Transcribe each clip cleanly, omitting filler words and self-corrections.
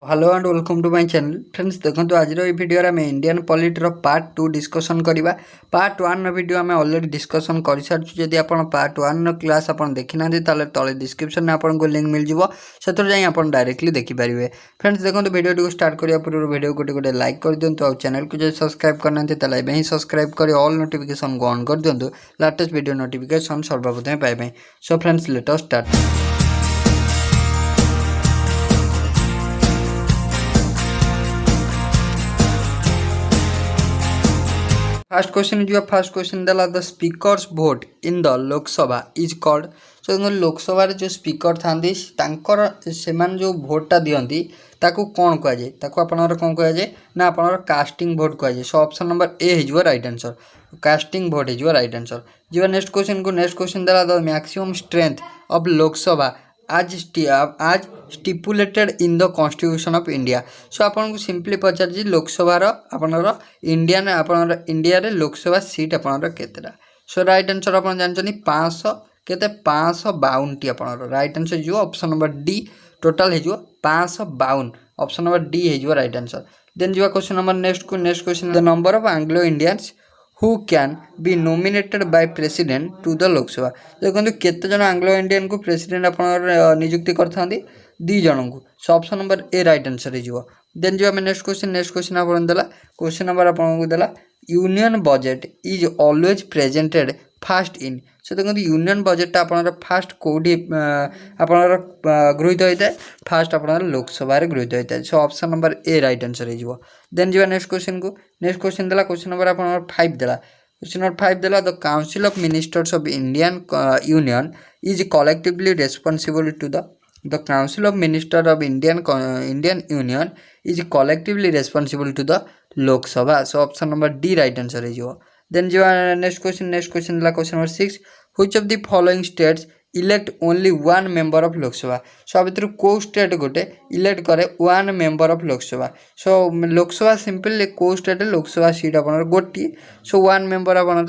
Hello and welcome to my channel friends देखो आज video आम इंडियन पॉलिटर पार्ट 2 डिस्कशन करवा। पार्ट 1 वीडियो आम ऑलरेडी डिस्कशन कर सारी। जदि आप पार्ट 1 क्लास आप देखी ना तले डिस्क्रिप्शन में आपको लिंक मिल जाए से आप डायरेक्टली देखिपारे। फ्रेंड्स देखो वीडियो को स्टार्ट करने पूर्व वीडियो को गोटे लाइक कर दिंतु और चैनल को जो सब्सक्राइब करना ही सब्सक्राइब कर ऑल नोटिफिकेशन को ऑन कर दिंतु लेटेस्ट वीडियो नोटिफिकेशन सर्वप्रथम पाइबे। So friends let us start. First question देला the speakers vote in the Lok Sabha is called. So Lok Sabha जो स्पीकर था से जो भोटा दियंती ताकू कौन कह जाए ताकू आपनर कौन कह जाए ना आपनर कास्टिंग भोट कह जाए। सो ऑप्शन नंबर ए हो राइट आंसर कास्टिंग भोट हो राइट आंसर। जी नेक्स्ट क्वेश्चन देला the maximum strength of Lok Sabha as stipulated in the constitution of India. So आपन को सिंपली पचार लोकसभार आपनर इंडियन आपनर इंडिया रे लोकसभा सीट आपनर केतेटा। सो राइट आंसर आपन जानछनी 500 केते 552 आपनर राइट आंसर जो ऑप्शन नंबर डी टोटल हे जो 552 ऑप्शन नंबर डी हे जो राइट आंसर। देन जो question number next question the number of Anglo Indians who can be nominated by president to the Lok Sabha. देखो केते जन एंग्लो इंडियन को प्रेसिडेंट अपन नियुक्ति करता 2 जन को। So option number A right answer हो। देन जो नेक्स्ट क्वेश्चन आपन देला क्वेश्चन नंबर आपन देला union budget is always presented first in. So देखो यूनियन बजेट आपनर फास्ट कोडी आपनर गृहीत होता है फास्ट आपनर लोकसभा गृहीत होता है। So option number A right answer हो। देन जो नेक्स्ट क्वेश्चन देला क्वेश्चन नंबर आपनर 5 देला क्वेश्चन नंबर 5 देला the council of ministers of Indian union is collectively responsible to the council of minister of Indian union is collectively responsible to the Lok Sabha. So option number D right answer हो। Then जो next question देला question number 6 which of the following states elect only 1 member of Lok Sabha. So आ भितर को state गोटे elect करे 1 member of Lok Sabha. So Lok Sabha simple को state Lok Sabha seat अपन गोटी। सो 1 मेंबर अपन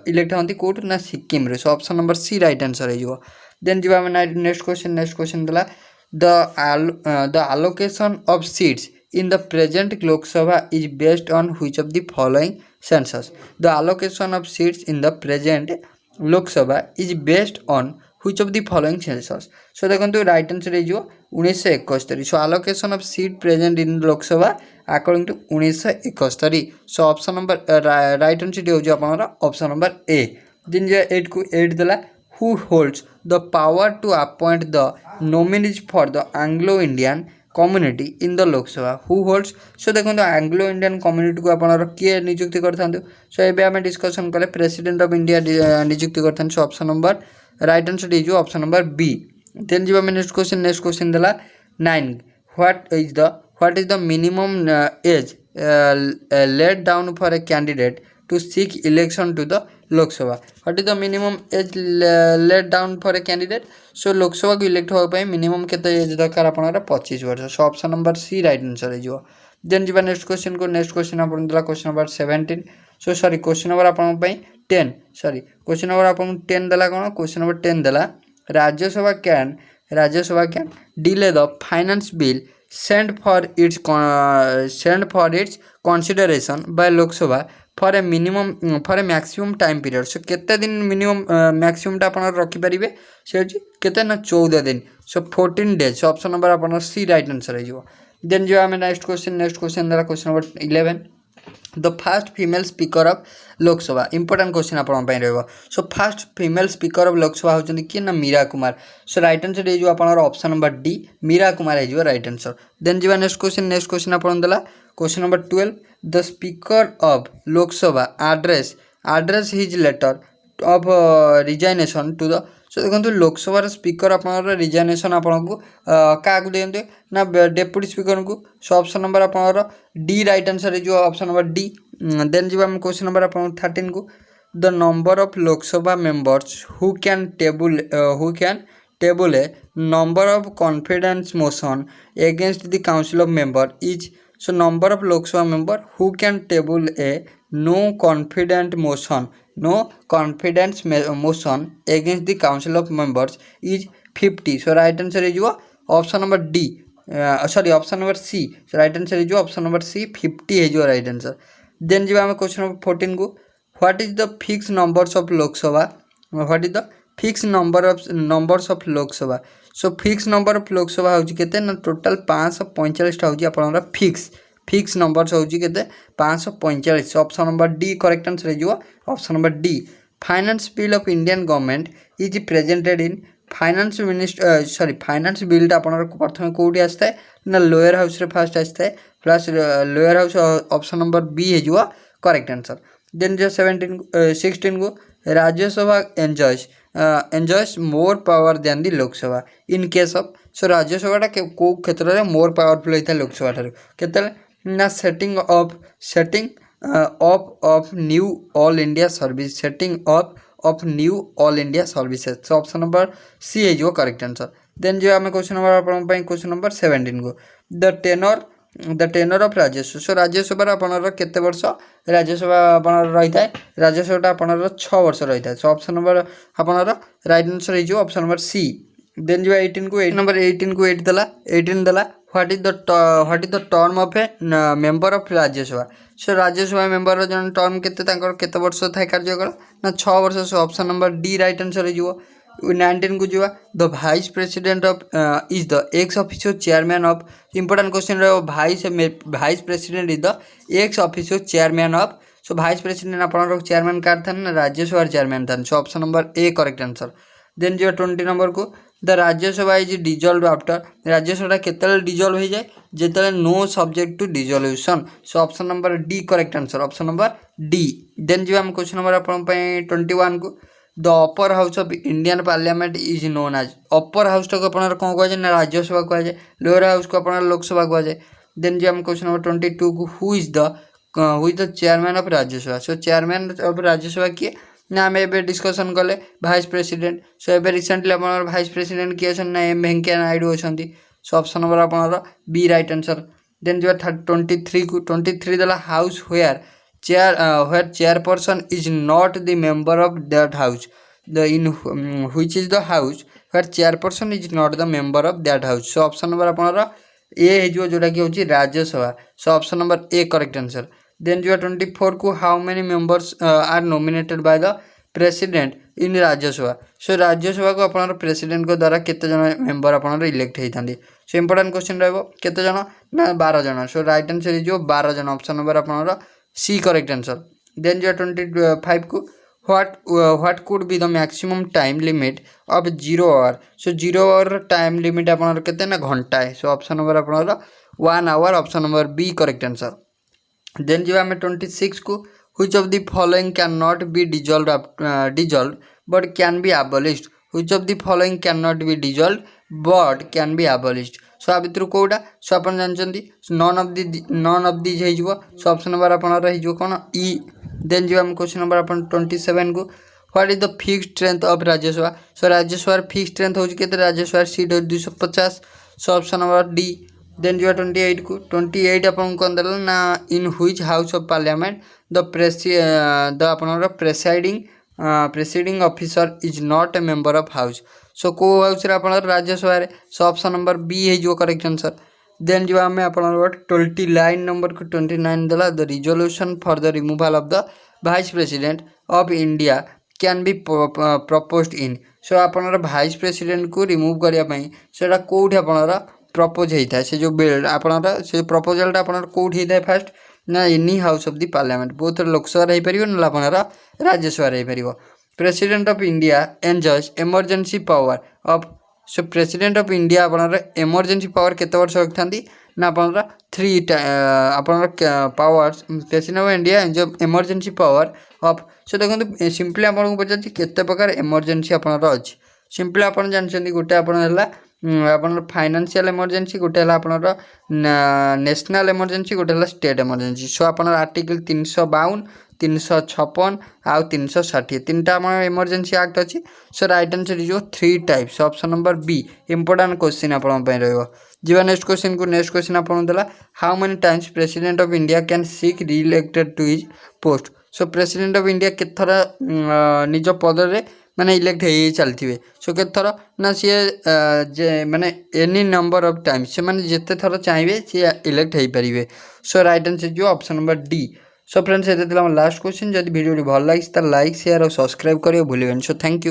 इलेक्ट होती कौट ना सिक्किम रे। So option number C right answer हो। देन जो नेक्स्ट क्वेश्चन देला the allocation of seats in the present Lok Sabha is based on which of the following census। The allocation of seats in the present Lok Sabha is based on which of the following census। So देखो right answer हो 1971। सो allocation of seat present in Lok Sabha according to 1971। So option number right answer हो option number ए। दिन जो 8 देला who holds the power to appoint the nominees for the Anglo-Indian community in the Lok Sabha। Who holds। सो देखो Anglo Indian community को आपन किए नियुक्ति करता। सो ये आम डिस्कसन कले प्रेसिडेंट ऑफ इंडिया नियुक्ति करता। So option number right answer हो ऑप्शन नंबर बी। देन जी नेक्स्ट क्वेश्चन देला 9 what is the minimum age laid down for a candidate to seek election to the Lok Sabha। What is the minimum age laid down for a candidate। So Lok Sabha को elect होगा minimum केते age दरकार आपनरा 25 वर्ष। So option number C right answer हो। Then जी next question आपन देला question number 17। So sorry question number आपन 10 सॉरी क्वेश्चन नंबर आपन 10 देला कोन क्वेश्चन नंबर 10 देला Rajya Sabha can delay the finance bill sent for its consideration by Lok Sabha for a maximum time period। सो केते दिन minimum maximum टा अपन रखि परिबे से केते ना 14 दिन। So 14 days. So option number अपन सी राइट आंसर हो। देन जो हम नेक्स्ट क्वेश्चन देला question number 11 the first female speaker of Lok Sabha. Important question आपन रहिबो। So first female speaker of Lok Sabha होचंदी कि ना Meera Kumar. So right answer हो आपन option number D Meera Kumar हो राइट आंसर। देन जी नेक्स्ट क्वेश्चन आपन देला question number 12 the speaker of Lok सभा address his letter of resignation to the। सो देखो लोकसभा स्पीकर अपन रिजाइनेशन आपन को क्या दिखते ना डेप्यूटी स्पीकर को। सो ऑप्शन नंबर अपन डी राइट आंसर जो ऑप्शन नंबर डी। देन जी क्वेश्चन नंबर अपन 13 को the number of Lok Sabha members who can table a number of confidence motion against the council of member is. So number of Lok Sabha member who can table a no confidence motion against the council of members is 50। So right answer हो option number D sorry option number C right answer हो option number सी 50 हो right answer. Then जी आम question number 14 को what is the fix numbers of Lok Sabha what is the fix numbers of Lok Sabha. So fix number of Lok Sabha हूँ केते ना total 545 हूँ आपंकर fix numbers हूँ केते 545। Option number D correct answer हो option number D. Finance bill of Indian government is presented in finance minister sorry finance बिलटा आपंकर प्रथम कौटी आसता है ना लोअर हाउस रे फास्ट आसता है plus lower house option number B हो करेक्ट आंसर। देन जो 16 को Rajya Sabha enjoys more power than the Lok Sabha in case of. So Rajya Sabha को क्षेत्र में मोर पावरफुल होता है लोकसभा ठारू केते ना setting of new all India service setting of new all India services. So option number C है जो करेक्ट आंसर। देन जो आम क्वेश्चन नंबर आप क्वेश्चन नंबर 17 को the tenure of Rajya Sabha. So Rajya Sabha आपनर केते वर्ष राज्यसभा आपनर रही है राज्यसभा आपनर 6 वर्ष रही है। सो ऑप्शन नंबर आपनर राइट आंसर है जो ऑप्शन नंबर सी। देन जो 18 को 8 नंबर 18 को 8 देला what is the term of A member of Rajya Sabha. So Rajya Sabha member जन टर्म केते वर्ष थाए कार्यकाल ना 6 वर्ष। So option number D right answer हो 19 को जो the vice president of is the x official chairman of important question vice president is the x official chairman of. So vice president upon chairman car था ना Rajya Sabha chairman था। सो option number A correct answer. Then जो 20 नंबर को the Rajya Sabha is dissolve after Rajya Sabha केतल dissolve हो जाए जिते no subject to dissolution. So option number D correct answer option number D. Then जो आम क्वेश्चन नंबर अपन 21 को the upper house of Indian parliament is known as upper house टाक अपन कौन कह ना राज्यसभा कहुए लोअर हाउस को अपन लोकसभा कहुए। देन जो आम क्वेश्चन नंबर 22 को who is the chairman of Rajya Sabha. So chairman of Rajya Sabha किए ना आम ए डिस्कसन कले भाइस प्रेसिडेंट। सो ए रिसेंटली अपन भाइस प्रेसिडेंट किए ना एम वेंकैया नायडू अच्छा। सो ऑप्शन नंबर अपन बी राइट आंसर। देन जो 23 को 23 देला house where chairperson is not the member of that house which is the house where chairperson is not the member of that house। so option number अपन A हो जोटा कि हूँ Rajya Sabha. So option number A correct answer. Then जो 24 को how many members are nominated by the president in Rajya Sabha. So Rajya Sabha को अपन president को द्वारा केते जन मेंबर अपन इलेक्ट होती। सो इंपोर्टेंट क्वेश्चन रहिबो केते जन ना 12 जन। सो राइट आंसर जो 12 जन ऑप्शन नंबर अपन सी करेक्ट आंसर। देन जो 25 को what could be the maximum time limit of 0 hour. So 0 hour time limit अपन केते ना घंटा है। सो ऑप्शन नंबर अपन 1 hour option number B correct answer. Then जो आम 26 को which of the following can not be dissolve but can be abolished। Which of the following can not be dissolve but can be abolished। सो आ भितर कौटा। सो आप जानते none of these हो। सो option number अपन कौन ई। Then जो आम question number अपन 27 को what is the fix strength of Rajya Sabha. So Rajya Sabha fix strength हो राज्यसभा सीट हो 250। So option number D. Then जो 28 को 28 अपन कौन देल ना in which house of parliament the अपन presiding officer is not a member of house. So को हाउस रे अपन राज्यसभा रे। सो ऑप्शन नंबर बी है जो करेक्ट आंसर। देन जो आम अपन 29 नंबर को 29 देला the resolution for the removal of the vice president of India can be proposed in. So upon vice president को रिमूव करने से कौट अपन प्रपोज होता है। से जो बिल अपन से प्रपोजालटा अपन कौट होता है फास्ट ना any house of the parliament बहुत लोकसभा हो पार ना अपन राज्यसभा हो पार। President of India enjoys emergency power of. So president of India अपन इमरजेंसी पावर केते वर्ष रखी ना अपन 3 अपन powers president of India enjoy emergency power of. So देखो सिंपली आपको पचार केते प्रकार इमरजेंसी अपन अच्छी सिंपली आप जानते गोटे अपन फाइनेंशियल इमरजेंसी गोटे अपन नेशनल इमरजेंसी गोटे स्टेट इमरजेंसी। सो अपन आर्टिकल 352 356 आउ 360 तीनटा इमरजेंसी एक्ट अच्छी। सो राइट आंसर जो 3 types option number B important question आप जी। नेक्स्ट क्वेश्चन को नेक्स्ट क्वेश्चन आपन देला how many times president of India can seek reelected to his post. So president of India केत थर निज पद रे माने इलेक्ट हो चलते सो के थर ना सी जे माने एनी नंबर ऑफ टाइम से माने जिते थर चाहिए सी इलेक्ट हो पारे। सो राइट आंसर जो option number D. So friends ये लास्ट क्वेश्चन जब वीडियो भल लगी लाइक शेयर और सब्सक्राइब करिए भूलिए। So thank you.